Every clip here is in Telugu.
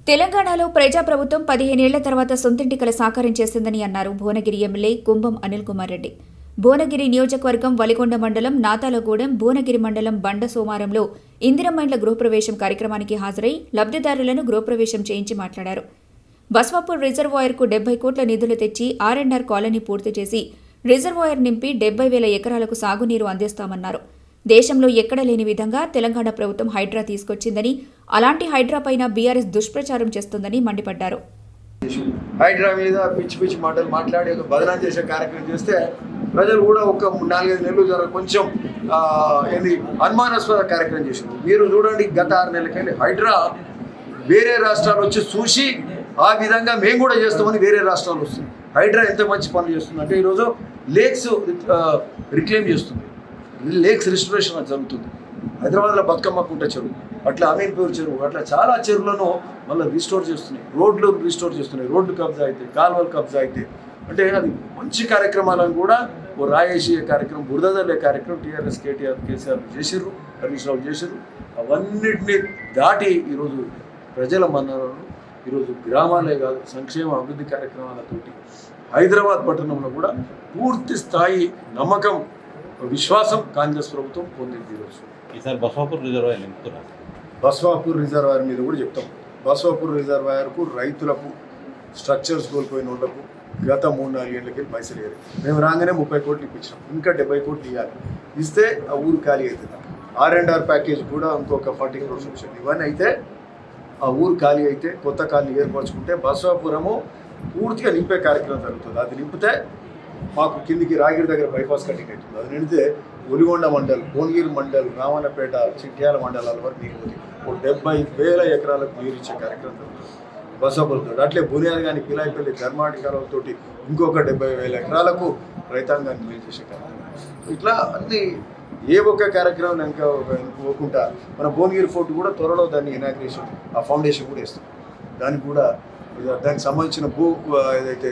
తెలంగాణలో ప్రజాప్రభుత్వం 15 ఏళ్ల తర్వాత సొంతింటి కల సాకారం చేసిందని అన్నారు భువనగిరి ఎమ్మెల్యే కుంభం అనిల్ కుమార్ రెడ్డి. భువనగిరి నియోజకవర్గం వలిగొండ మండలం నాతాలగూడెం భువనగిరి మండలం బండ సోమారంలో ఇందిరమ్మ ఇండ్ల గృహప్రవేశం కార్యక్రమానికి హాజరై లబ్ధిదారులను గృహప్రవేశం చేయించి మాట్లాడారు. బస్వాపూర్ రిజర్వాయర్కు 70 కోట్ల నిధులు తెచ్చి R&R కాలనీ పూర్తి చేసి రిజర్వాయర్ నింపి 70,000 ఎకరాలకు సాగునీరు అందిస్తామన్నారు. దేశంలో ఎక్కడ లేని విధంగా తెలంగాణ ప్రభుత్వం హైడ్రా తీసుకొచ్చిందని, అలాంటి హైడ్రా పైన బీఆర్ఎస్ దుష్ప్రచారం చేస్తుందని మండిపడ్డారు. హైడ్రా మీద పిచ్చి పిచ్చి మాటలు మాట్లాడి బదనాలు చేసే కార్యక్రమం చేస్తే ప్రజలు కూడా ఒక 4-5 నెలలు కొంచెం అనుమానాస్పద కార్యక్రమం చేశారు. మీరు చూడండి, గత 6 నెలలకెళ్ళి హైడ్రా వేరే రాష్ట్రాలు వచ్చి చూసి ఆ విధంగా మేము కూడా చేస్తామని వేరే రాష్ట్రాలు వస్తుంది. హైడ్రా ఎంత మంచి పనులు చేస్తుంది అంటే ఈరోజు లేక్స్ రిక్లెయిమ్ చేస్తుంది, లేక్స్ రిస్టరేషన్ జరుగుతుంది. హైదరాబాద్లో బతుకమ్మ కుంట చెరువు, అట్లా అమీన్పూర్ చెరువు, అట్లా చాలా చెరువులను మళ్ళీ రిస్టోర్ చేస్తున్నాయి, రోడ్లు రిస్టోర్ చేస్తున్నాయి, రోడ్లు కబ్జా అయితే, కాలువలు కబ్జా అయితే. అంటే అది మంచి కార్యక్రమాలను కూడా ఓ రాయేసీ కార్యక్రమం, బురదలే కార్యక్రమం టీఆర్ఎస్ కేసీఆర్ చేసిర్రు, హరీష్ రావు చేసిర్రు. అవన్నిటినీ దాటి ఈరోజు ప్రజల మన్ననలను ఈరోజు గ్రామాలే కాదు సంక్షేమ అభివృద్ధి కార్యక్రమాలతోటి హైదరాబాద్ పట్టణంలో కూడా పూర్తి స్థాయి నమ్మకం, విశ్వాసం కాంగ్రెస్ ప్రభుత్వం పొందింది. ఈరోజు ఈసారి బస్వాపూర్ రిజర్వాయర్ నింపుతున్నారు. బస్వాపూర్ రిజర్వాయర్ మీద కూడా చెప్తాం. బస్వాపూర్ రిజర్వాయర్కు రైతులకు, స్ట్రక్చర్స్ కోల్పోయిన వాళ్ళకు గత 3-4 ఏళ్ళకి పైసలు ఇవ్వాలి. మేము రాగానే 30 కోట్లు ఇప్పించాం, ఇంకా 70 కోట్లు ఇవ్వాలి. ఇస్తే ఆ ఊరు ఖాళీ అవుతుంది. R&R ప్యాకేజ్ కూడా ఇంకొక 40 crores వచ్చింది. ఇవన్నీ అయితే ఆ ఊరు ఖాళీ అయితే కొత్త ఖాళీ ఏర్పరచుకుంటే బస్వాపురము పూర్తిగా నింపే కార్యక్రమం జరుగుతుంది. అది నింపితే మాకు కిందికి రాగిరి దగ్గర బైపాస్ కటింగ్ అవుతుంది. అది నిండితే ఒలిగొండ మండల్, భువనగిరి మండల్, రామన్నపేట, చిట్యాల మండలాల వరకు నీరు పోతుంది. 70,000 ఎకరాలకు నీరు ఇచ్చే కార్యక్రమం జరుగుతుంది బస్వాపురంతో. అట్లే బునియాది కానీ పిలాయిపల్లి ధర్మాటి కాలువతో ఇంకొక 70,000 ఎకరాలకు రైతాంగాన్ని నీరు చేసే కార్యక్రమం. ఇట్లా అన్ని ఏ ఒక్క కార్యక్రమం ఇంకా పోకుండా మన భువనగిరి ఫోర్ట్ కూడా త్వరలో దాన్ని ఇనాగ్రేషన్, ఆ ఫౌండేషన్ కూడా ఇస్తాం. దానికి కూడా దానికి సంబంధించిన ఏదైతే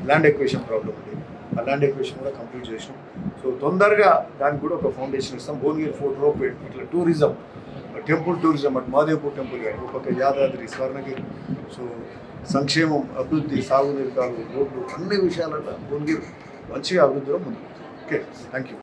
ల్యాండ్ ఎక్వేషన్ ప్రాబ్లం ఉంది, ఆ ల్యాండ్ ఎక్వేషన్ కూడా కంప్లీట్ చేసినాం. సో తొందరగా దానికి కూడా ఒక ఫౌండేషన్ ఇస్తాం. భువనగిరి ఫోర్ట్ రోపేట్, ఇట్లా టూరిజం, టెంపుల్ టూరిజం, అటు మాదేపూర్ టెంపుల్ కానీ, ఒక యాదాద్రి, స్వర్ణగిరి. సో సంక్షేమం, అభివృద్ధి, సాగునీరు కాలువలు, రోడ్లు, అన్ని విషయాలలో భువనగిరి మంచిగా అభివృద్ధిలో ముందుకు. Okay, thank you.